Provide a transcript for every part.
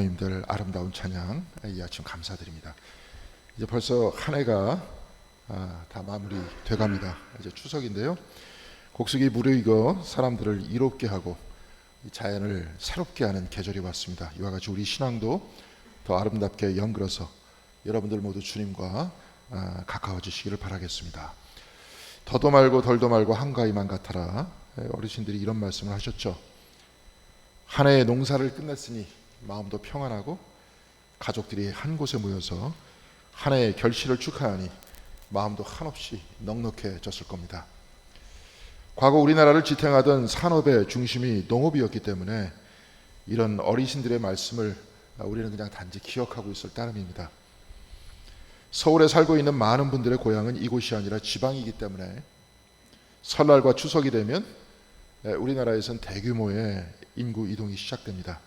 님들 아름다운 찬양 이 아침 감사드립니다. 이제 벌써 한 해가 다 마무리 돼갑니다. 이제 추석인데요. 곡식이 무르익어 사람들을 이롭게 하고 이 자연을 새롭게 하는 계절이 왔습니다. 이와 같이 우리 신앙도 더 아름답게 연결어서 여러분들 모두 주님과 가까워지시기를 바라겠습니다. 더도 말고 덜도 말고 한가위만 같아라. 어르신들이 이런 말씀을 하셨죠. 한 해의 농사를 끝냈으니 마음도 평안하고 가족들이 한 곳에 모여서 한 해의 결실을 축하하니 마음도 한없이 넉넉해졌을 겁니다. 과거 우리나라를 지탱하던 산업의 중심이 농업이었기 때문에 이런 어르신들의 말씀을 우리는 그냥 단지 기억하고 있을 따름입니다. 서울에 살고 있는 많은 분들의 고향은 이곳이 아니라 지방이기 때문에 설날과 추석이 되면 우리나라에선 대규모의 인구 이동이 시작됩니다.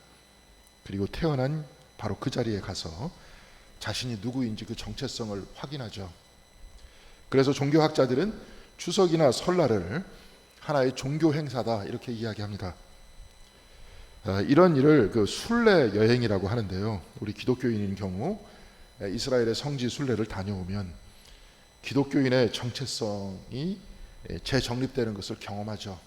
그리고 태어난 바로 그 자리에 가서 자신이 누구인지 그 정체성을 확인하죠. 그래서 종교학자들은 추석이나 설날을 하나의 종교 행사다 이렇게 이야기합니다. 이런 일을 순례 여행이라고 하는데요. 우리 기독교인인 경우 이스라엘의 성지 순례를 다녀오면 기독교인의 정체성이 재정립되는 것을 경험하죠.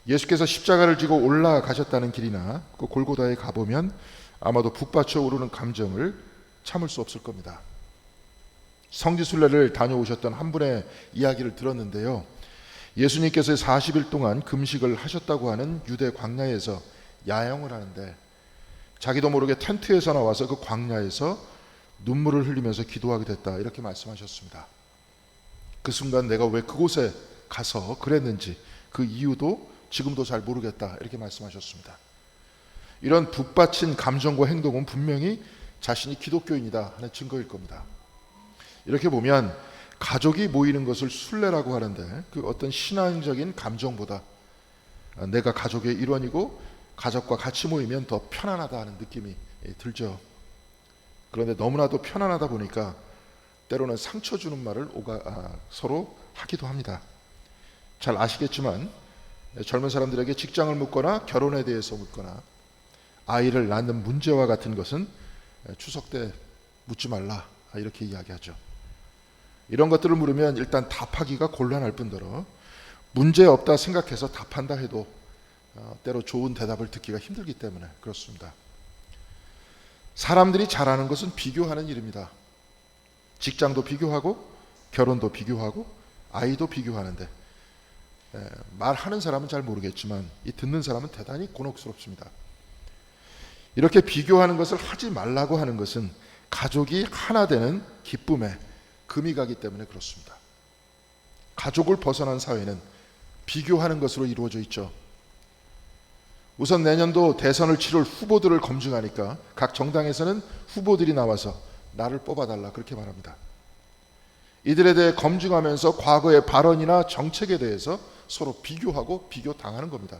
예수께서 십자가를 지고 올라가셨다는 길이나 그 골고다에 가보면 아마도 북받쳐 오르는 감정을 참을 수 없을 겁니다. 성지순례를 다녀오셨던 한 분의 이야기를 들었는데요. 예수님께서 40일 동안 금식을 하셨다고 하는 유대 광야에서 야영을 하는데 자기도 모르게 텐트에서 나와서 그 광야에서 눈물을 흘리면서 기도하게 됐다 이렇게 말씀하셨습니다. 그 순간 내가 왜 그곳에 가서 그랬는지 그 이유도 지금도 잘 모르겠다 이렇게 말씀하셨습니다. 이런 북받친 감정과 행동은 분명히 자신이 기독교인이다 하는 증거일 겁니다. 이렇게 보면 가족이 모이는 것을 순례라고 하는데 그 어떤 신앙적인 감정보다 내가 가족의 일원이고 가족과 같이 모이면 더 편안하다 하는 느낌이 들죠. 그런데 너무나도 편안하다 보니까 때로는 상처 주는 말을 서로 하기도 합니다. 잘 아시겠지만 젊은 사람들에게 직장을 묻거나 결혼에 대해서 묻거나 아이를 낳는 문제와 같은 것은 추석 때 묻지 말라 이렇게 이야기하죠. 이런 것들을 물으면 일단 답하기가 곤란할 뿐더러 문제 없다 생각해서 답한다 해도 때로 좋은 대답을 듣기가 힘들기 때문에 그렇습니다. 사람들이 잘하는 것은 비교하는 일입니다. 직장도 비교하고 결혼도 비교하고 아이도 비교하는데 말하는 사람은 잘 모르겠지만 이 듣는 사람은 대단히 곤혹스럽습니다. 이렇게 비교하는 것을 하지 말라고 하는 것은 가족이 하나 되는 기쁨에 금이 가기 때문에 그렇습니다. 가족을 벗어난 사회는 비교하는 것으로 이루어져 있죠. 우선 내년도 대선을 치를 후보들을 검증하니까 각 정당에서는 후보들이 나와서 나를 뽑아달라 그렇게 말합니다. 이들에 대해 검증하면서 과거의 발언이나 정책에 대해서 서로 비교하고 비교당하는 겁니다.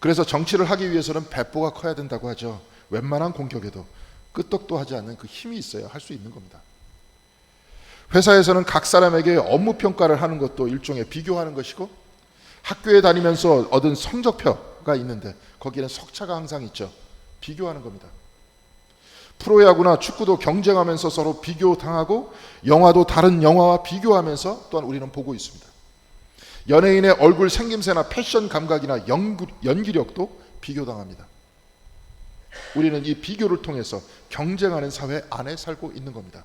그래서 정치를 하기 위해서는 배포가 커야 된다고 하죠. 웬만한 공격에도 끄떡도 하지 않는 그 힘이 있어야 할 수 있는 겁니다. 회사에서는 각 사람에게 업무 평가를 하는 것도 일종의 비교하는 것이고 학교에 다니면서 얻은 성적표가 있는데 거기에는 석차가 항상 있죠. 비교하는 겁니다. 프로야구나 축구도 경쟁하면서 서로 비교당하고 영화도 다른 영화와 비교하면서 또한 우리는 보고 있습니다. 연예인의 얼굴 생김새나 패션 감각이나 연기력도 비교당합니다. 우리는 이 비교를 통해서 경쟁하는 사회 안에 살고 있는 겁니다.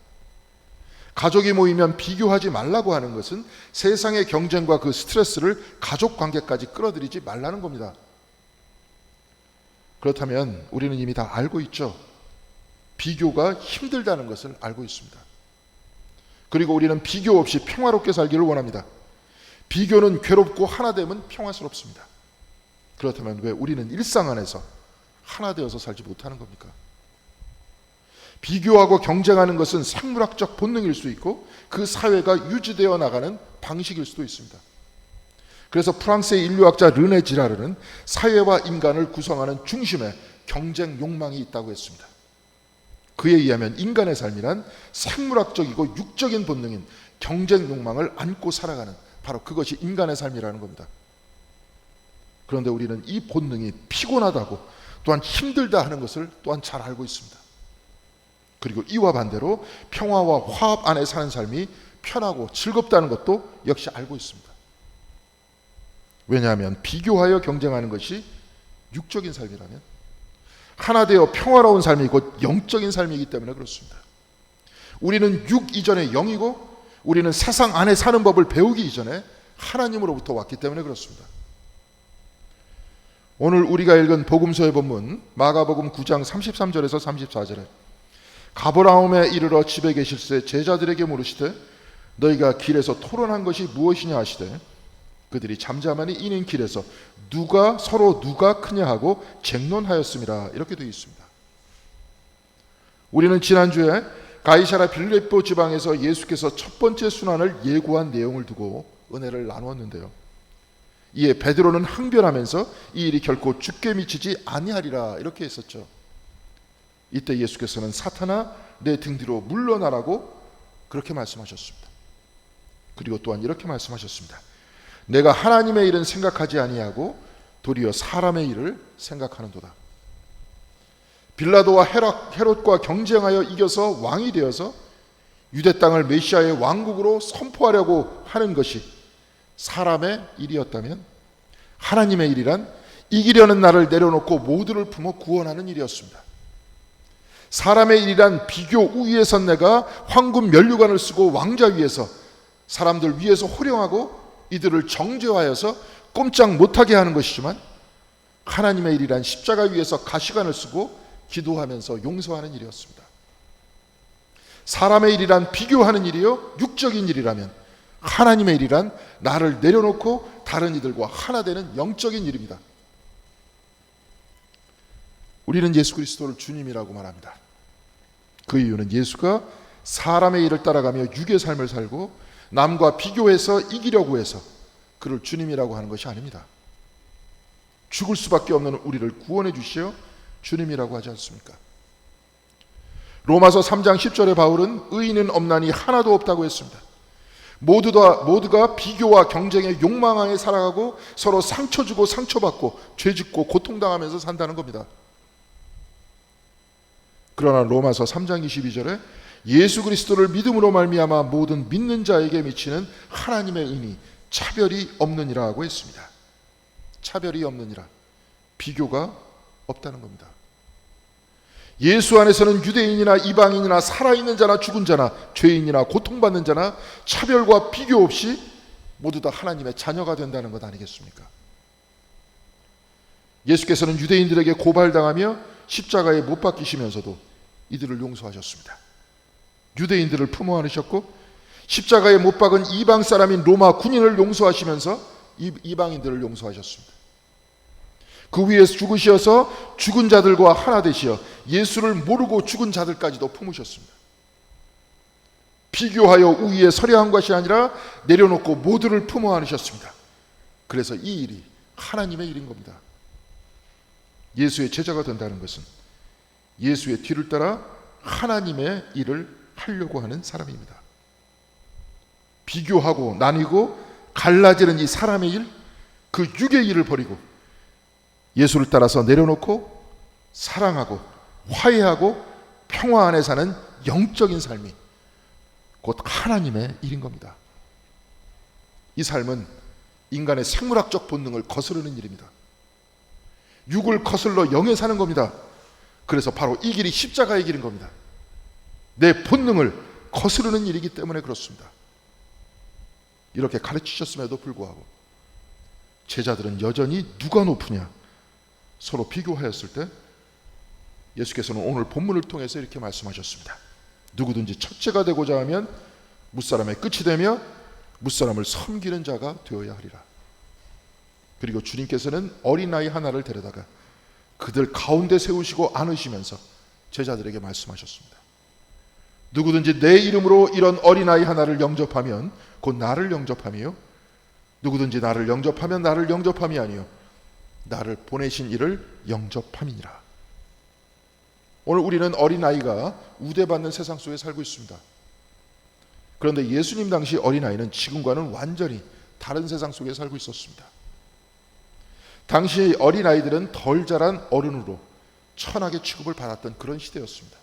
가족이 모이면 비교하지 말라고 하는 것은 세상의 경쟁과 그 스트레스를 가족 관계까지 끌어들이지 말라는 겁니다. 그렇다면 우리는 이미 다 알고 있죠. 비교가 힘들다는 것을 알고 있습니다. 그리고 우리는 비교 없이 평화롭게 살기를 원합니다. 비교는 괴롭고 하나 되면 평화스럽습니다. 그렇다면 왜 우리는 일상 안에서 하나 되어서 살지 못하는 겁니까? 비교하고 경쟁하는 것은 생물학적 본능일 수 있고 그 사회가 유지되어 나가는 방식일 수도 있습니다. 그래서 프랑스의 인류학자 르네 지라르는 사회와 인간을 구성하는 중심에 경쟁 욕망이 있다고 했습니다. 그에 의하면 인간의 삶이란 생물학적이고 육적인 본능인 경쟁 욕망을 안고 살아가는 바로 그것이 인간의 삶이라는 겁니다. 그런데 우리는 이 본능이 피곤하다고 또한 힘들다 하는 것을 또한 잘 알고 있습니다. 그리고 이와 반대로 평화와 화합 안에 사는 삶이 편하고 즐겁다는 것도 역시 알고 있습니다. 왜냐하면 비교하여 경쟁하는 것이 육적인 삶이라면 하나 되어 평화로운 삶이 곧 영적인 삶이기 때문에 그렇습니다. 우리는 육 이전에 영이고 우리는 세상 안에 사는 법을 배우기 이전에 하나님으로부터 왔기 때문에 그렇습니다. 오늘 우리가 읽은 복음서의 본문 마가복음 9장 33절에서 34절에 가버나움에 이르러 집에 계실새 제자들에게 물으시되 너희가 길에서 토론한 것이 무엇이냐 하시되 그들이 잠잠하니 이는 길에서 서로 누가 크냐 하고 쟁론하였음이라 이렇게 되어 있습니다. 우리는 지난주에 가이사랴 빌립보 지방에서 예수께서 첫 번째 순환을 예고한 내용을 두고 은혜를 나누었는데요. 이에 베드로는 항변하면서 이 일이 결코 죽게 미치지 아니하리라 이렇게 했었죠. 이때 예수께서는 사탄아 내 등 뒤로 물러나라고 그렇게 말씀하셨습니다. 그리고 또한 이렇게 말씀하셨습니다. 내가 하나님의 일은 생각하지 아니하고 도리어 사람의 일을 생각하는도다. 빌라도와 헤롯과 경쟁하여 이겨서 왕이 되어서 유대 땅을 메시아의 왕국으로 선포하려고 하는 것이 사람의 일이었다면 하나님의 일이란 이기려는 나를 내려놓고 모두를 품어 구원하는 일이었습니다. 사람의 일이란 비교 우위에 선 내가 황금 면류관을 쓰고 왕자 위에서 사람들 위에서 호령하고 이들을 정죄하여서 꼼짝 못하게 하는 것이지만 하나님의 일이란 십자가 위에서 가시관을 쓰고 기도하면서 용서하는 일이었습니다. 사람의 일이란 비교하는 일이요 육적인 일이라면 하나님의 일이란 나를 내려놓고 다른 이들과 하나 되는 영적인 일입니다. 우리는 예수 그리스도를 주님이라고 말합니다. 그 이유는 예수가 사람의 일을 따라가며 육의 삶을 살고 남과 비교해서 이기려고 해서 그를 주님이라고 하는 것이 아닙니다. 죽을 수밖에 없는 우리를 구원해 주시어 주님이라고 하지 않습니까? 로마서 3장 10절에 바울은 의인은 없나니 하나도 없다고 했습니다. 모두가 비교와 경쟁의 욕망하에 살아가고 서로 상처 주고 상처받고 죄짓고 고통당하면서 산다는 겁니다. 그러나 로마서 3장 22절에 예수 그리스도를 믿음으로 말미암아 모든 믿는 자에게 미치는 하나님의 은이 차별이 없느니라 하고 했습니다. 차별이 없느니라, 비교가 없다는 겁니다. 예수 안에서는 유대인이나 이방인이나 살아있는 자나 죽은 자나 죄인이나 고통받는 자나 차별과 비교 없이 모두 다 하나님의 자녀가 된다는 것 아니겠습니까? 예수께서는 유대인들에게 고발당하며 십자가에 못 박히시면서도 이들을 용서하셨습니다. 유대인들을 품어 안으셨고 십자가에 못 박은 이방 사람인 로마 군인을 용서하시면서 이방인들을 용서하셨습니다. 그 위에 죽으셔서 죽은 자들과 하나 되시어 예수를 모르고 죽은 자들까지도 품으셨습니다. 비교하여 우위에 서려 한 것이 아니라 내려놓고 모두를 품어 안으셨습니다. 그래서 이 일이 하나님의 일인 겁니다. 예수의 제자가 된다는 것은 예수의 뒤를 따라 하나님의 일을 하려고 하는 사람입니다. 비교하고 나뉘고 갈라지는 이 사람의 일, 그 육의 일을 버리고 예수를 따라서 내려놓고 사랑하고 화해하고 평화 안에 사는 영적인 삶이 곧 하나님의 일인 겁니다. 이 삶은 인간의 생물학적 본능을 거스르는 일입니다. 육을 거슬러 영에 사는 겁니다. 그래서 바로 이 길이 십자가의 길인 겁니다. 내 본능을 거스르는 일이기 때문에 그렇습니다. 이렇게 가르치셨음에도 불구하고 제자들은 여전히 누가 높으냐 서로 비교하였을 때 예수께서는 오늘 본문을 통해서 이렇게 말씀하셨습니다. 누구든지 첫째가 되고자 하면 무사람의 끝이 되며 무사람을 섬기는 자가 되어야 하리라. 그리고 주님께서는 어린아이 하나를 데려다가 그들 가운데 세우시고 안으시면서 제자들에게 말씀하셨습니다. 누구든지 내 이름으로 이런 어린아이 하나를 영접하면 곧 나를 영접함이요 누구든지 나를 영접하면 나를 영접함이 아니요 나를 보내신 이를 영접함이니라. 오늘 우리는 어린아이가 우대받는 세상 속에 살고 있습니다. 그런데 예수님 당시 어린아이는 지금과는 완전히 다른 세상 속에 살고 있었습니다. 당시 어린아이들은 덜 자란 어른으로 천하게 취급을 받았던 그런 시대였습니다.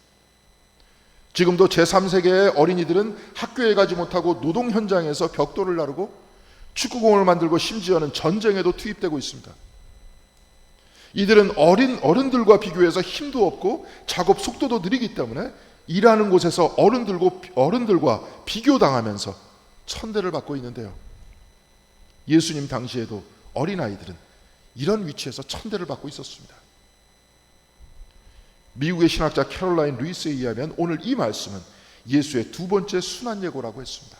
지금도 제3세계의 어린이들은 학교에 가지 못하고 노동 현장에서 벽돌을 나르고 축구공을 만들고 심지어는 전쟁에도 투입되고 있습니다. 이들은 어른들과 비교해서 힘도 없고 작업 속도도 느리기 때문에 일하는 곳에서 어른들과 비교당하면서 천대를 받고 있는데요. 예수님 당시에도 어린아이들은 이런 위치에서 천대를 받고 있었습니다. 미국의 신학자 캐롤라인 루이스에 의하면 오늘 이 말씀은 예수의 두 번째 순환 예고라고 했습니다.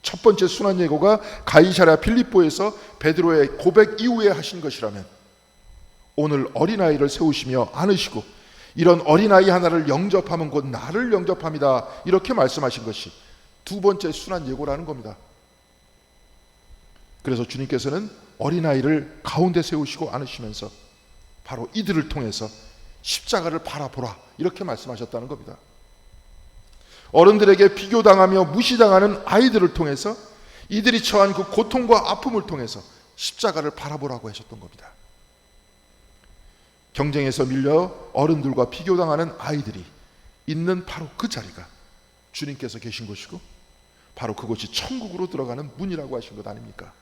첫 번째 순환 예고가 가이사랴 빌립보에서 베드로의 고백 이후에 하신 것이라면 오늘 어린아이를 세우시며 안으시고 이런 어린아이 하나를 영접하면 곧 나를 영접합니다, 이렇게 말씀하신 것이 두 번째 순환 예고라는 겁니다. 그래서 주님께서는 어린아이를 가운데 세우시고 안으시면서 바로 이들을 통해서 십자가를 바라보라, 이렇게 말씀하셨다는 겁니다. 어른들에게 비교당하며 무시당하는 아이들을 통해서 이들이 처한 그 고통과 아픔을 통해서 십자가를 바라보라고 하셨던 겁니다. 경쟁에서 밀려 어른들과 비교당하는 아이들이 있는 바로 그 자리가 주님께서 계신 곳이고 바로 그곳이 천국으로 들어가는 문이라고 하신 것 아닙니까?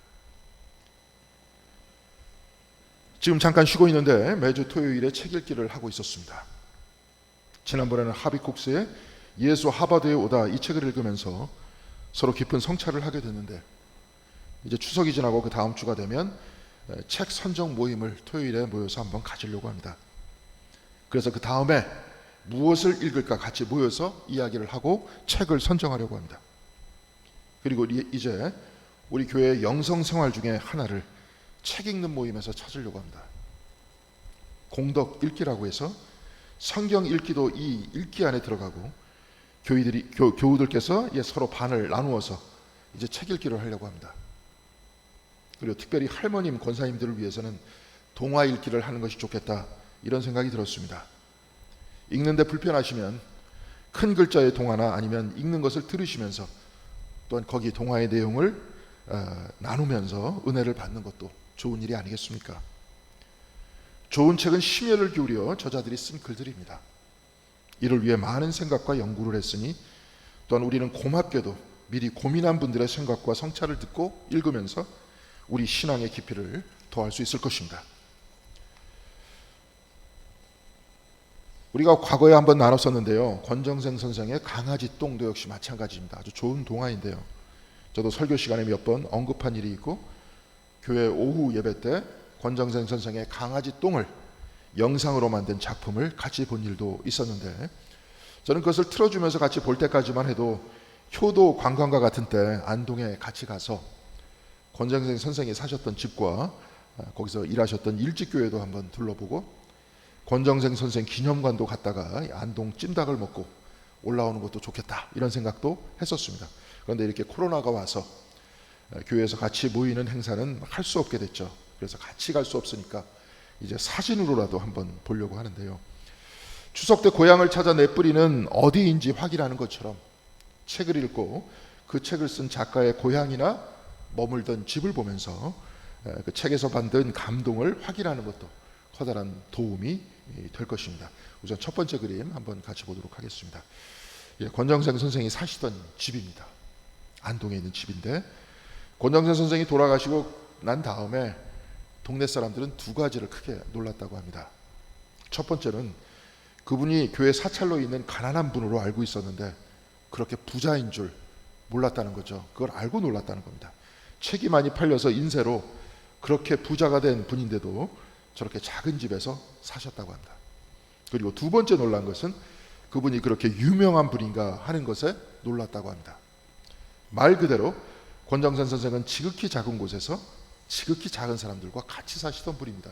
지금 잠깐 쉬고 있는데 매주 토요일에 책 읽기를 하고 있었습니다. 지난번에는 하비콕스의 예수 하버드에 오다, 이 책을 읽으면서 서로 깊은 성찰을 하게 됐는데 이제 추석이 지나고 그 다음 주가 되면 책 선정 모임을 토요일에 모여서 한번 가지려고 합니다. 그래서 그 다음에 무엇을 읽을까 같이 모여서 이야기를 하고 책을 선정하려고 합니다. 그리고 이제 우리 교회의 영성생활 중에 하나를 책 읽는 모임에서 찾으려고 합니다. 공덕 읽기라고 해서 성경 읽기도 이 읽기 안에 들어가고 교우들께서 서로 반을 나누어서 이제 책 읽기를 하려고 합니다. 그리고 특별히 할머님, 권사님들을 위해서는 동화 읽기를 하는 것이 좋겠다, 이런 생각이 들었습니다. 읽는데 불편하시면 큰 글자의 동화나 아니면 읽는 것을 들으시면서 또한 거기 동화의 내용을 나누면서 은혜를 받는 것도 좋은 일이 아니겠습니까? 좋은 책은 심혈을 기울여 저자들이 쓴 글들입니다. 이를 위해 많은 생각과 연구를 했으니 또한 우리는 고맙게도 미리 고민한 분들의 생각과 성찰을 듣고 읽으면서 우리 신앙의 깊이를 더할 수 있을 것입니다. 우리가 과거에 한번 나눴었는데요, 권정생 선생의 강아지 똥도 역시 마찬가지입니다. 아주 좋은 동화인데요, 저도 설교 시간에 몇 번 언급한 일이 있고 교회 오후 예배 때 권정생 선생의 강아지 똥을 영상으로 만든 작품을 같이 본 일도 있었는데, 저는 그것을 틀어주면서 같이 볼 때까지만 해도 효도 관광과 같은 때 안동에 같이 가서 권정생 선생이 사셨던 집과 거기서 일하셨던 일찍교회도 한번 둘러보고 권정생 선생 기념관도 갔다가 안동 찜닭을 먹고 올라오는 것도 좋겠다, 이런 생각도 했었습니다. 그런데 이렇게 코로나가 와서 교회에서 같이 모이는 행사는 할 수 없게 됐죠. 그래서 같이 갈 수 없으니까 이제 사진으로라도 한번 보려고 하는데요, 추석 때 고향을 찾아 내뿌리는 어디인지 확인하는 것처럼 책을 읽고 그 책을 쓴 작가의 고향이나 머물던 집을 보면서 그 책에서 받은 감동을 확인하는 것도 커다란 도움이 될 것입니다. 우선 첫 번째 그림 한번 같이 보도록 하겠습니다. 권정생 선생이 사시던 집입니다. 안동에 있는 집인데, 권정생 선생이 돌아가시고 난 다음에 동네 사람들은 두 가지를 크게 놀랐다고 합니다. 첫 번째는 그분이 교회 사찰로 있는 가난한 분으로 알고 있었는데 그렇게 부자인 줄 몰랐다는 거죠. 그걸 알고 놀랐다는 겁니다. 책이 많이 팔려서 인쇄로 그렇게 부자가 된 분인데도 저렇게 작은 집에서 사셨다고 합니다. 그리고 두 번째 놀란 것은 그분이 그렇게 유명한 분인가 하는 것에 놀랐다고 합니다. 말 그대로 권정생 선생은 지극히 작은 곳에서 지극히 작은 사람들과 같이 사시던 분입니다.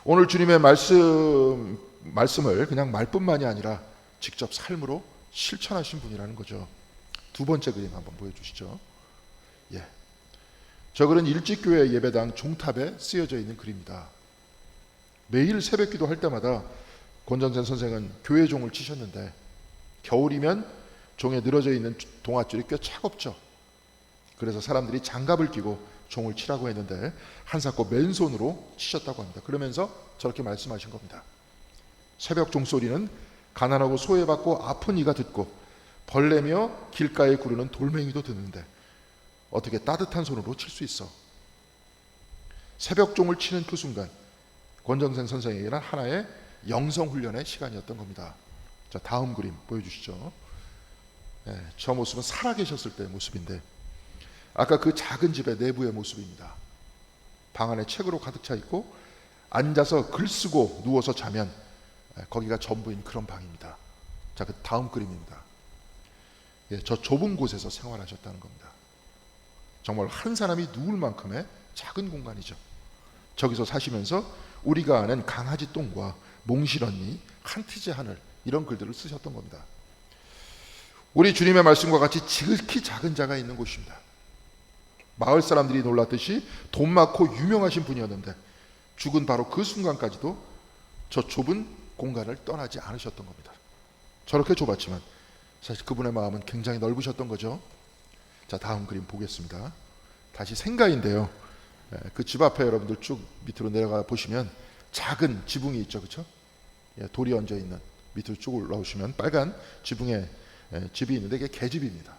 오늘 주님의 말씀을 그냥 말뿐만이 아니라 직접 삶으로 실천하신 분이라는 거죠. 두 번째 그림 한번 보여주시죠. 저 글은 일찍교회 예배당 종탑에 쓰여져 있는 글입니다. 매일 새벽기도 할 때마다 권정생 선생은 교회 종을 치셨는데 겨울이면 종에 늘어져 있는 동아줄이 꽤 차갑죠. 그래서 사람들이 장갑을 끼고 종을 치라고 했는데 한사코 맨손으로 치셨다고 합니다. 그러면서 저렇게 말씀하신 겁니다. 새벽 종소리는 가난하고 소외받고 아픈 이가 듣고 벌레며 길가에 구르는 돌멩이도 듣는데 어떻게 따뜻한 손으로 칠 수 있어? 새벽 종을 치는 그 순간 권정생 선생에게는 하나의 영성훈련의 시간이었던 겁니다. 자, 다음 그림 보여주시죠. 저 모습은 살아계셨을 때의 모습인데 아까 그 작은 집의 내부의 모습입니다. 방 안에 책으로 가득 차 있고 앉아서 글 쓰고 누워서 자면 거기가 전부인 그런 방입니다. 자, 그 다음 그림입니다. 저 좁은 곳에서 생활하셨다는 겁니다. 정말 한 사람이 누울 만큼의 작은 공간이죠. 저기서 사시면서 우리가 아는 강아지 똥과 몽실 언니, 한티제 하늘 이런 글들을 쓰셨던 겁니다. 우리 주님의 말씀과 같이 지극히 작은 자가 있는 곳입니다. 마을 사람들이 놀랐듯이 돈 많고 유명하신 분이었는데 죽은 바로 그 순간까지도 저 좁은 공간을 떠나지 않으셨던 겁니다. 저렇게 좁았지만 사실 그분의 마음은 굉장히 넓으셨던 거죠. 자, 다음 그림 보겠습니다. 다시 생가인데요. 그 집 앞에 여러분들 쭉 밑으로 내려가 보시면 작은 지붕이 있죠, 그렇죠? 돌이 얹어 있는 밑으로 쭉 올라오시면 빨간 지붕에 집이 있는데 이게 개집입니다.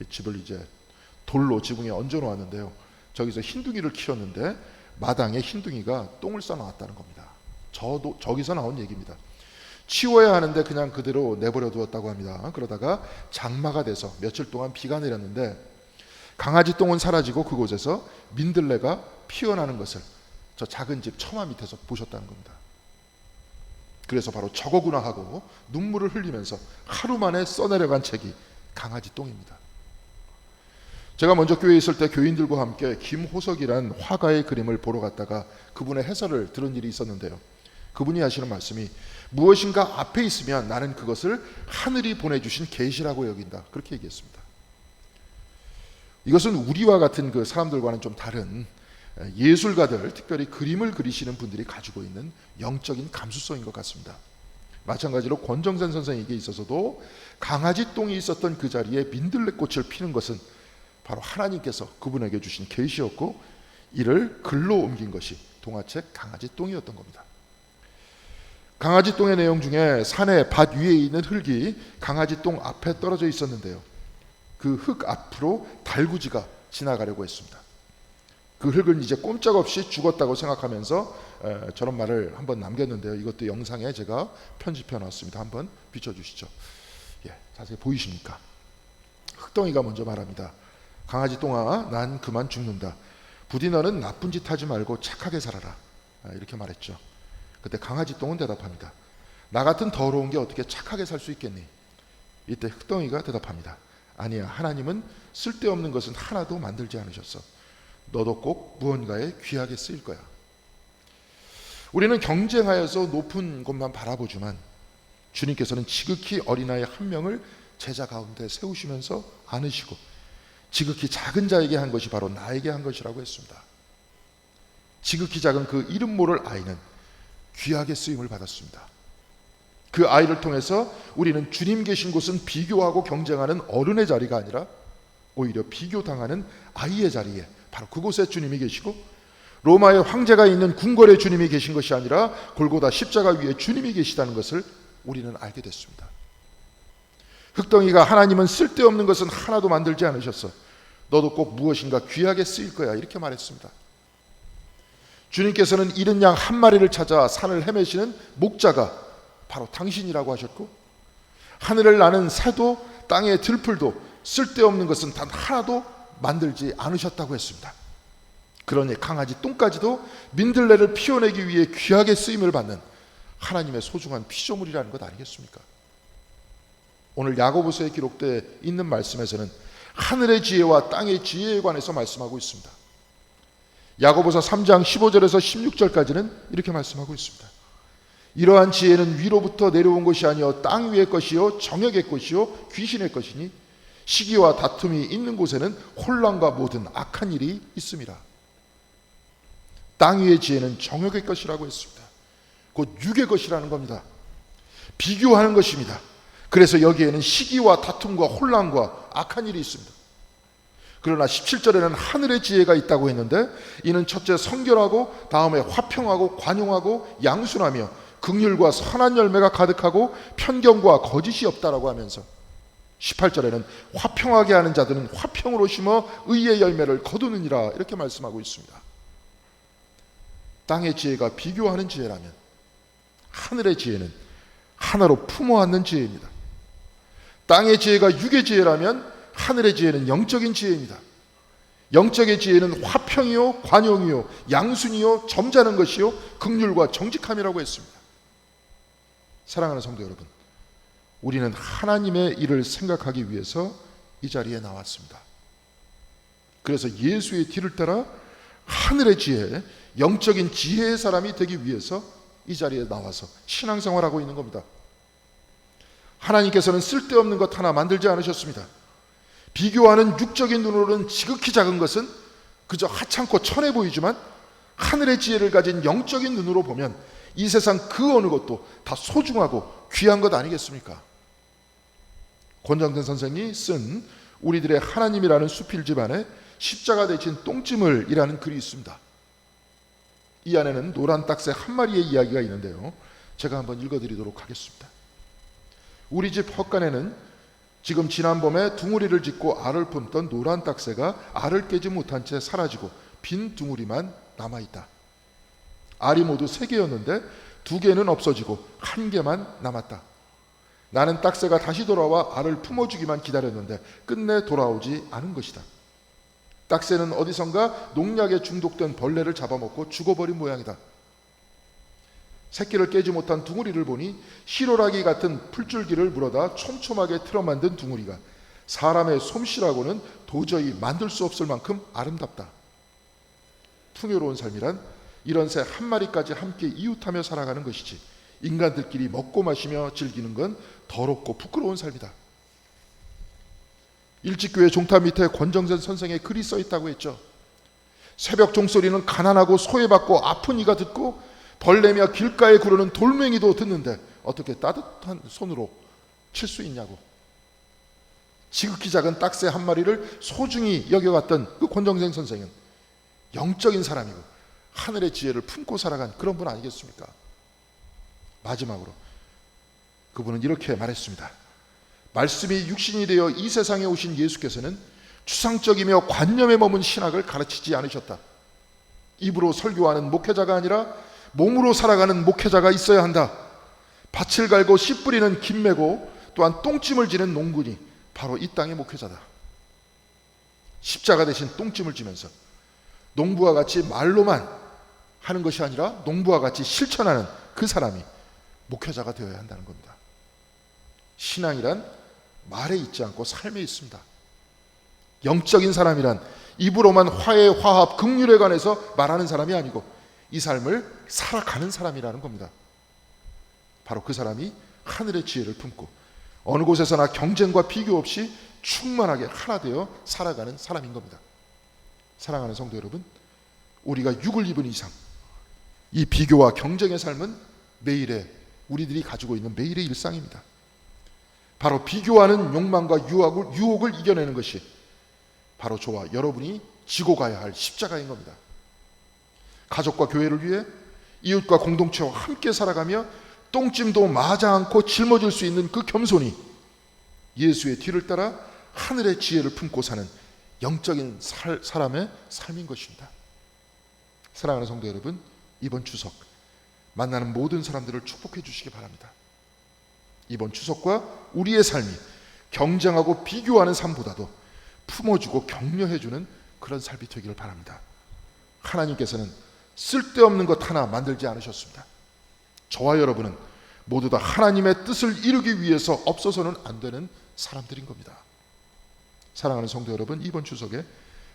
이 집을 이제 돌로 지붕에 얹어 놓았는데요. 저기서 흰둥이를 키웠는데 마당에 흰둥이가 똥을 싸 나왔다는 겁니다. 저기서 나온 얘기입니다. 치워야 하는데 그냥 그대로 내버려 두었다고 합니다. 그러다가 장마가 돼서 며칠 동안 비가 내렸는데 강아지 똥은 사라지고 그곳에서 민들레가 피어나는 것을 저 작은 집 처마 밑에서 보셨다는 겁니다. 그래서 바로 저거구나 하고 눈물을 흘리면서 하루 만에 써내려간 책이 강아지 똥입니다. 제가 먼저 교회에 있을 때 교인들과 함께 김호석이란 화가의 그림을 보러 갔다가 그분의 해설을 들은 일이 있었는데요. 그분이 하시는 말씀이 무엇인가 앞에 있으면 나는 그것을 하늘이 보내주신 계시라고 여긴다. 그렇게 얘기했습니다. 이것은 우리와 같은 그 사람들과는 좀 다른 예술가들, 특별히 그림을 그리시는 분들이 가지고 있는 영적인 감수성인 것 같습니다. 마찬가지로 권정선 선생에게 있어서도 강아지 똥이 있었던 그 자리에 민들레꽃을 피는 것은 바로 하나님께서 그분에게 주신 계시였고 이를 글로 옮긴 것이 동화책 강아지 똥이었던 겁니다. 강아지 똥의 내용 중에 산의 밭 위에 있는 흙이 강아지 똥 앞에 떨어져 있었는데요. 그 흙 앞으로 달구지가 지나가려고 했습니다. 그 흙은 이제 꼼짝없이 죽었다고 생각하면서 저런 말을 한번 남겼는데요. 이것도 영상에 제가 편집해 놨습니다. 한번 비춰주시죠. 자세히 보이십니까? 흙덩이가 먼저 말합니다. 강아지 똥아, 난 그만 죽는다. 부디 너는 나쁜 짓 하지 말고 착하게 살아라. 이렇게 말했죠. 그때 강아지 똥은 대답합니다. 나 같은 더러운 게 어떻게 착하게 살 수 있겠니? 이때 흙덩이가 대답합니다. 아니야, 하나님은 쓸데없는 것은 하나도 만들지 않으셨어. 너도 꼭 무언가에 귀하게 쓰일 거야. 우리는 경쟁하여서 높은 곳만 바라보지만 주님께서는 지극히 어린아이 한 명을 제자 가운데 세우시면서 안으시고 지극히 작은 자에게 한 것이 바로 나에게 한 것이라고 했습니다. 지극히 작은 그 이름 모를 아이는 귀하게 쓰임을 받았습니다. 그 아이를 통해서 우리는 주님 계신 곳은 비교하고 경쟁하는 어른의 자리가 아니라 오히려 비교당하는 아이의 자리에 바로 그곳에 주님이 계시고 로마의 황제가 있는 궁궐에 주님이 계신 것이 아니라 골고다 십자가 위에 주님이 계시다는 것을 우리는 알게 됐습니다. 흙덩이가 하나님은 쓸데없는 것은 하나도 만들지 않으셨어. 너도 꼭 무엇인가 귀하게 쓰일 거야. 이렇게 말했습니다. 주님께서는 잃은 양 한 마리를 찾아 산을 헤매시는 목자가 바로 당신이라고 하셨고 하늘을 나는 새도 땅의 들풀도 쓸데없는 것은 단 하나도 만들지 않으셨다고 했습니다. 그러니 강아지 똥까지도 민들레를 피워내기 위해 귀하게 쓰임을 받는 하나님의 소중한 피조물이라는 것 아니겠습니까? 오늘 야고보서에 기록되어 있는 말씀에서는 하늘의 지혜와 땅의 지혜에 관해서 말씀하고 있습니다. 야고보서 3장 15절에서 16절까지는 이렇게 말씀하고 있습니다. 이러한 지혜는 위로부터 내려온 것이 아니요 땅 위의 것이요 정역의 것이요 귀신의 것이니 시기와 다툼이 있는 곳에는 혼란과 모든 악한 일이 있습니다. 땅 위의 지혜는 정역의 것이라고 했습니다. 곧 육의 것이라는 겁니다. 비교하는 것입니다. 그래서 여기에는 시기와 다툼과 혼란과 악한 일이 있습니다. 그러나 17절에는 하늘의 지혜가 있다고 했는데 이는 첫째 성결하고 다음에 화평하고 관용하고 양순하며 긍휼과 선한 열매가 가득하고 편견과 거짓이 없다라고 하면서 18절에는 화평하게 하는 자들은 화평으로 심어 의의 열매를 거두느니라 이렇게 말씀하고 있습니다. 땅의 지혜가 비교하는 지혜라면 하늘의 지혜는 하나로 품어 안는 지혜입니다. 땅의 지혜가 육의 지혜라면 하늘의 지혜는 영적인 지혜입니다. 영적의 지혜는 화평이요 관용이요 양순이요 점잖은 것이요 긍휼과 정직함이라고 했습니다. 사랑하는 성도 여러분, 우리는 하나님의 일을 생각하기 위해서 이 자리에 나왔습니다. 그래서 예수의 뒤를 따라 하늘의 지혜, 영적인 지혜의 사람이 되기 위해서 이 자리에 나와서 신앙생활하고 있는 겁니다. 하나님께서는 쓸데없는 것 하나 만들지 않으셨습니다. 비교하는 육적인 눈으로는 지극히 작은 것은 그저 하찮고 천해 보이지만 하늘의 지혜를 가진 영적인 눈으로 보면 이 세상 그 어느 것도 다 소중하고 귀한 것 아니겠습니까? 권정근 선생이 쓴 우리들의 하나님이라는 수필집안에 십자가 대신 똥찜을 이라는 글이 있습니다. 이 안에는 노란 딱새 한 마리의 이야기가 있는데요, 제가 한번 읽어드리도록 하겠습니다. 우리 집 헛간에는 지금 지난 봄에 둥우리를 짓고 알을 품던 노란 딱새가 알을 깨지 못한 채 사라지고 빈 둥우리만 남아있다. 알이 모두 3개였는데 2개는 없어지고 1개만 남았다. 나는 딱새가 다시 돌아와 알을 품어주기만 기다렸는데 끝내 돌아오지 않은 것이다. 딱새는 어디선가 농약에 중독된 벌레를 잡아먹고 죽어버린 모양이다. 새끼를 깨지 못한 둥우리를 보니 시로라기 같은 풀줄기를 물어다 촘촘하게 틀어 만든 둥우리가 사람의 솜씨라고는 도저히 만들 수 없을 만큼 아름답다. 풍요로운 삶이란 이런 새 한 마리까지 함께 이웃하며 살아가는 것이지, 인간들끼리 먹고 마시며 즐기는 건 더럽고 부끄러운 삶이다. 일찍교회 종탑 밑에 권정선 선생의 글이 써 있다고 했죠. 새벽 종소리는 가난하고 소외받고 아픈 이가 듣고 벌레며 길가에 구르는 돌멩이도 듣는데 어떻게 따뜻한 손으로 칠 수 있냐고. 지극히 작은 딱새 한 마리를 소중히 여겨갔던 그 권정생 선생은 영적인 사람이고 하늘의 지혜를 품고 살아간 그런 분 아니겠습니까? 마지막으로 그분은 이렇게 말했습니다. 말씀이 육신이 되어 이 세상에 오신 예수께서는 추상적이며 관념에 머문 신학을 가르치지 않으셨다. 입으로 설교하는 목회자가 아니라 몸으로 살아가는 목회자가 있어야 한다. 밭을 갈고 씨 뿌리는 김매고 또한 똥찜을 지는 농군이 바로 이 땅의 목회자다. 십자가 대신 똥찜을 지면서 농부와 같이 말로만 하는 것이 아니라 농부와 같이 실천하는 그 사람이 목회자가 되어야 한다는 겁니다. 신앙이란 말에 있지 않고 삶에 있습니다. 영적인 사람이란 입으로만 화해, 화합, 긍휼에 관해서 말하는 사람이 아니고 이 삶을 살아가는 사람이라는 겁니다. 바로 그 사람이 하늘의 지혜를 품고 어느 곳에서나 경쟁과 비교 없이 충만하게 하나 되어 살아가는 사람인 겁니다. 사랑하는 성도 여러분, 우리가 육을 입은 이상 이 비교와 경쟁의 삶은 매일의 우리들이 가지고 있는 매일의 일상입니다. 바로 비교하는 욕망과 유혹을 이겨내는 것이 바로 저와 여러분이 지고 가야 할 십자가인 겁니다. 가족과 교회를 위해 이웃과 공동체와 함께 살아가며 똥찜도 마자 않고 짊어질 수 있는 그 겸손이 예수의 뒤를 따라 하늘의 지혜를 품고 사는 영적인 사람의 삶인 것입니다. 사랑하는 성도 여러분, 이번 추석 만나는 모든 사람들을 축복해 주시기 바랍니다. 이번 추석과 우리의 삶이 경쟁하고 비교하는 삶보다도 품어주고 격려해주는 그런 삶이 되기를 바랍니다. 하나님께서는 쓸데없는 것 하나 만들지 않으셨습니다. 저와 여러분은 모두 다 하나님의 뜻을 이루기 위해서 없어서는 안 되는 사람들인 겁니다. 사랑하는 성도 여러분, 이번 추석에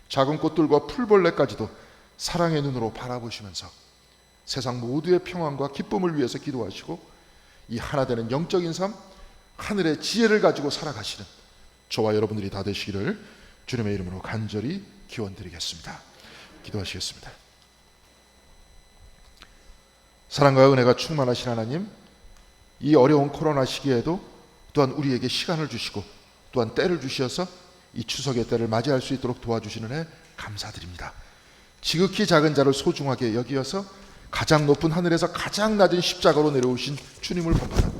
작은 꽃들과 풀벌레까지도 사랑의 눈으로 바라보시면서 세상 모두의 평안과 기쁨을 위해서 기도하시고 이 하나 되는 영적인 삶, 하늘의 지혜를 가지고 살아가시는 저와 여러분들이 다 되시기를 주님의 이름으로 간절히 기원드리겠습니다. 기도하시겠습니다. 사랑과 은혜가 충만하신 하나님, 이 어려운 코로나 시기에도 또한 우리에게 시간을 주시고 또한 때를 주셔서 이 추석의 때를 맞이할 수 있도록 도와주시는 애 감사드립니다. 지극히 작은 자를 소중하게 여기어서 가장 높은 하늘에서 가장 낮은 십자가로 내려오신 주님을 본받아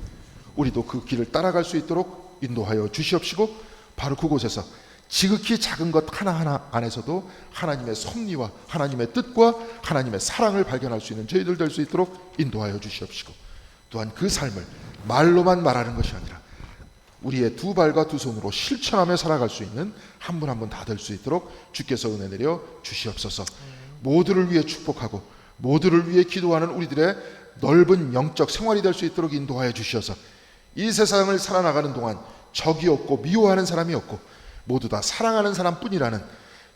우리도 그 길을 따라갈 수 있도록 인도하여 주시옵시고, 바로 그곳에서 지극히 작은 것 하나하나 안에서도 하나님의 섭리와 하나님의 뜻과 하나님의 사랑을 발견할 수 있는 저희들 될 수 있도록 인도하여 주시옵시고, 또한 그 삶을 말로만 말하는 것이 아니라 우리의 두 발과 두 손으로 실천하며 살아갈 수 있는 한 분 한 분 다 될 수 있도록 주께서 은혜 내려 주시옵소서. 모두를 위해 축복하고 모두를 위해 기도하는 우리들의 넓은 영적 생활이 될 수 있도록 인도하여 주시어서 이 세상을 살아나가는 동안 적이 없고 미워하는 사람이 없고 모두 다 사랑하는 사람뿐이라는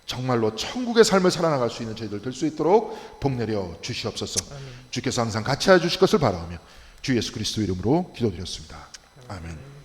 정말로 천국의 삶을 살아나갈 수 있는 저희들 될 수 있도록 복 내려 주시옵소서. 주께서 항상 같이 해 주실 것을 바라오며 주 예수 그리스도 이름으로 기도드렸습니다. 아멘.